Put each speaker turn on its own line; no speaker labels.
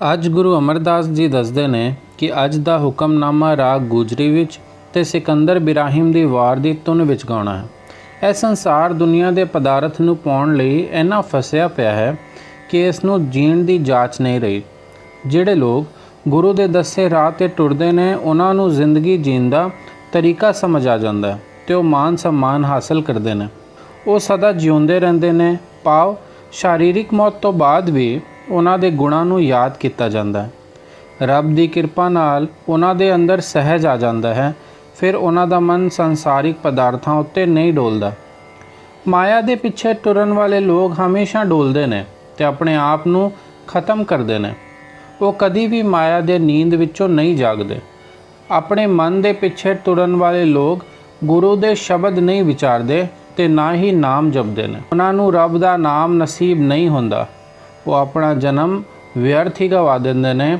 ਅੱਜ ਗੁਰੂ ਅਮਰਦਾਸ ਜੀ ਦੱਸਦੇ ਨੇ ਕਿ ਅੱਜ ਦਾ ਹੁਕਮਨਾਮਾ ਰਾਗ ਗੁਜਰੀ ਵਿੱਚ ਤੇ ਸਿਕੰਦਰ ਬਿਰਾਹਿਮ ਦੀ ਵਾਰ ਦੀ ਧੁਨ ਵਿੱਚ ਗਾਉਣਾ ਹੈ। ਇਹ ਸੰਸਾਰ ਦੁਨੀਆ ਦੇ ਪਦਾਰਥ ਨੂੰ ਪਾਉਣ ਲਈ ਇੰਨਾ ਫਸਿਆ ਪਿਆ ਹੈ ਕਿ ਇਸ ਨੂੰ ਜੀਣ ਦੀ ਜਾਚ ਨਹੀਂ ਰਹੀ। ਜਿਹੜੇ ਲੋਕ ਗੁਰੂ ਦੇ ਦੱਸੇ ਰਾਹ 'ਤੇ ਟੁਰਦੇ ਨੇ ਉਹਨਾਂ ਨੂੰ ਜ਼ਿੰਦਗੀ ਜੀਣ ਦਾ ਤਰੀਕਾ ਸਮਝ ਆ ਜਾਂਦਾ ਹੈ ਤੇ ਉਹ ਮਾਨ ਸਨਮਾਨ ਹਾਸਲ ਕਰਦੇ ਨੇ। ਉਹ ਸਦਾ ਜਿਉਂਦੇ ਰਹਿੰਦੇ ਨੇ, ਭਾਵ ਸਰੀਰਕ ਮੌਤ ਤੋਂ ਬਾਅਦ ਵੀ ਉਹਨਾਂ ਦੇ ਗੁਣਾਂ ਨੂੰ ਯਾਦ ਕੀਤਾ ਜਾਂਦਾ ਹੈ। ਰੱਬ ਦੀ ਕਿਰਪਾ ਨਾਲ ਉਹਨਾਂ ਦੇ ਅੰਦਰ ਸਹਿਜ ਆ ਜਾਂਦਾ ਹੈ। ਫਿਰ ਉਹਨਾਂ ਦਾ ਮਨ ਸੰਸਾਰਿਕ ਪਦਾਰਥਾਂ ਉੱਤੇ ਨਹੀਂ ਡੋਲਦਾ। ਮਾਇਆ ਦੇ ਪਿੱਛੇ ਟੁਰਨ ਵਾਲੇ ਲੋਕ ਹਮੇਸ਼ਾ ਡੋਲਦੇ ਨੇ ਤੇ ਆਪਣੇ ਆਪ ਨੂੰ ਖਤਮ ਕਰਦੇ ਨੇ। ਉਹ ਕਦੀ ਵੀ ਮਾਇਆ ਦੇ ਨੀਂਦ ਵਿੱਚੋਂ ਨਹੀਂ ਜਾਗਦੇ। ਆਪਣੇ ਮਨ ਦੇ ਪਿੱਛੇ ਤੁਰਨ ਵਾਲੇ ਲੋਕ ਗੁਰੂ ਦੇ ਸ਼ਬਦ ਨਹੀਂ ਵਿਚਾਰਦੇ ਤੇ ਨਾ ਹੀ ਨਾਮ ਜਪਦੇ ਨੇ। ਉਹਨਾਂ ਨੂੰ ਰੱਬ ਦਾ ਨਾਮ ਨਸੀਬ ਨਹੀਂ ਹੁੰਦਾ। ਉਹ ਆਪਣਾ ਜਨਮ ਵਿਅਰਥ ਹੀ ਗਵਾ ਦਿੰਦੇ ਨੇ